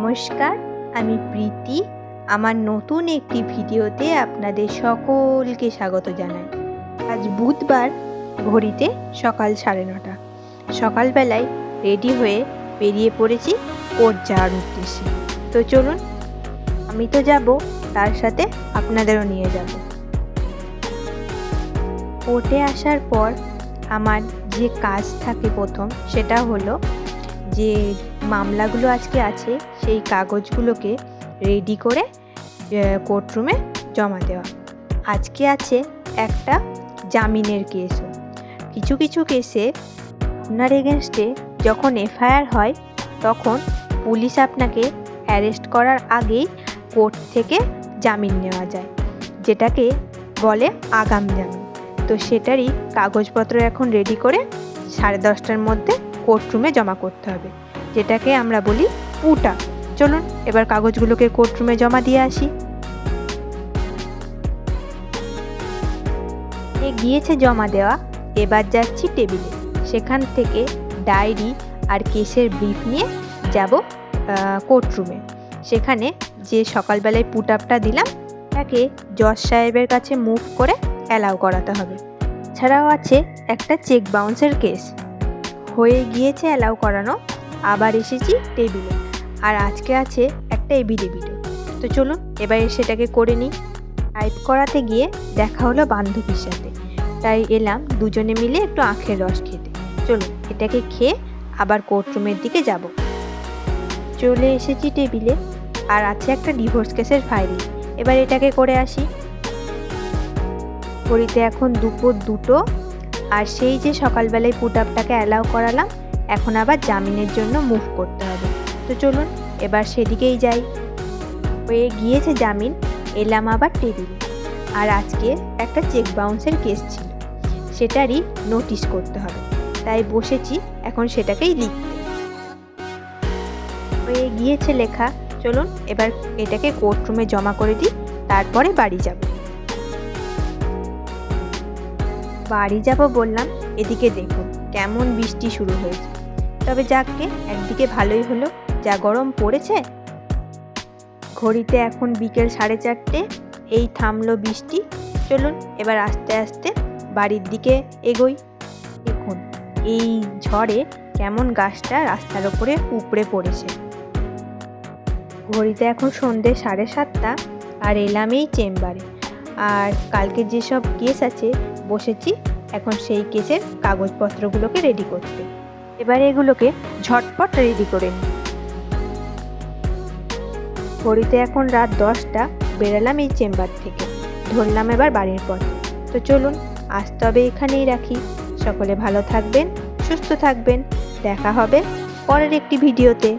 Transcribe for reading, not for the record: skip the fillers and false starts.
নমস্কার, আমি প্রীতি। আমার নতুন একটি ভিডিওতে আপনাদের সকলকে স্বাগত জানাই। আজ বুধবার, ঘড়িতে সকাল 9:30। সকালবেলায় রেডি হয়ে বেরিয়ে পড়েছি কোর্ট যাওয়ার উদ্দেশ্যে। তো চলুন, আমি তো যাব, তার সাথে আপনাদেরও নিয়ে যাব। কোর্টে আসার পর আমার যে কাজ থাকে প্রথম, সেটা হলো যে মামলাগুলো আজকে আছে সেই কাগজগুলোকে রেডি করে কোর্টরুমে জমা দেওয়া। আজকে আছে একটা জামিনের কেসও। কিছু কিছু কেসে আপনার এগেনস্টে যখন এফআইআর হয়, তখন পুলিশ আপনাকে অ্যারেস্ট করার আগেই কোর্ট থেকে জামিন নেওয়া যায়, যেটাকে বলে আগাম জামিন। তো সেটারই কাগজপত্র এখন রেডি করে 10:30টার মধ্যে কোর্টরুমে জমা করতে হবে, যেটাকে আমরা বলি পুটা। চলুন এবার কাগজগুলোকে কোর্টরুমে জমা দিয়ে আসি। গিয়েছে জমা দেওয়া, এবার যাচ্ছি টেবিলে। সেখান থেকে ডায়েরি আর কেসের ব্রিফ নিয়ে যাব কোর্টরুমে। সেখানে যে সকালবেলায় পুট আপটা দিলাম, তাকে জজ সাহেবের কাছে মুভ করে অ্যালাউ করাতে হবে। ছাড়াও আছে একটা চেক বাউন্সের কেস, হয়ে গিয়েছে অ্যালাউ করানো। আবার এসেছি টেবিলে, আর আজকে আছে একটা এভিডেভিটও। তো চলুন এবার সেটাকে করে নিই। টাইপ করাতে গিয়ে দেখা হলো বান্ধবীর সাথে, তাই এলাম দুজনে মিলে একটু আখের রস খেতে। চলুন এটাকে খেয়ে আবার কোর্টরুমের দিকে যাব। চলে এসেছি টেবিলে, আর আছে একটা ডিভোর্স কেসের ফাইল। এবার এটাকে করে আসি। ঘড়িতে এখন দুপুর 2টো, আর সেই যে সকালবেলায় পুট আপটাকে অ্যালাউ করালাম, এখন আবার জামিনের জন্য মুভ করতে হবে। তো চলুন এবার সেদিকেই যাই। হয়ে গিয়েছে জামিন, এলাম আবার টেবিলে। আর আজকে একটা চেক বাউন্সের কেস ছিল, সেটারই নোটিশ করতে হবে, তাই বসেছি এখন সেটাকেই লিখতে। হয়ে গিয়েছে লেখা। চলুন এবার এটাকে কোর্টরুমে জমা করে দিই, তারপরে বাড়ি যাব। বাড়ি যাব বললাম, এদিকে দেখুন কেমন বৃষ্টি শুরু হয়েছে। তবে যাকগে, একদিকে ভালোই হলো, যা গরম পড়েছে। ঘড়িতে এখন বিকেল 4:30, এই থামলো বৃষ্টি। চলুন এবার আস্তে আস্তে বাড়ির দিকে এগোই। দেখুন এই ঝড়ে কেমন গাছটা রাস্তার ওপরে উপড়ে পড়েছে। ঘড়িতে এখন সন্ধ্যে 7:30, আর এলাম এই চেম্বারে। আর কালকে যেসব কেস আছে, বসেছি এখন সেই কেসের কাগজপত্রগুলোকে রেডি করতে। এবারে এগুলোকে ঝটপট রেডি করে নিই। ঘড়িতে এখন রাত 10টা, বেরালাম এই চেম্বার থেকে, ধরলাম এবার বাড়ির পথ। তো চলুন আজ তবে এখানেই রাখি। সকলে ভালো থাকবেন, সুস্থ থাকবেন। দেখা হবে পরের একটি ভিডিওতে।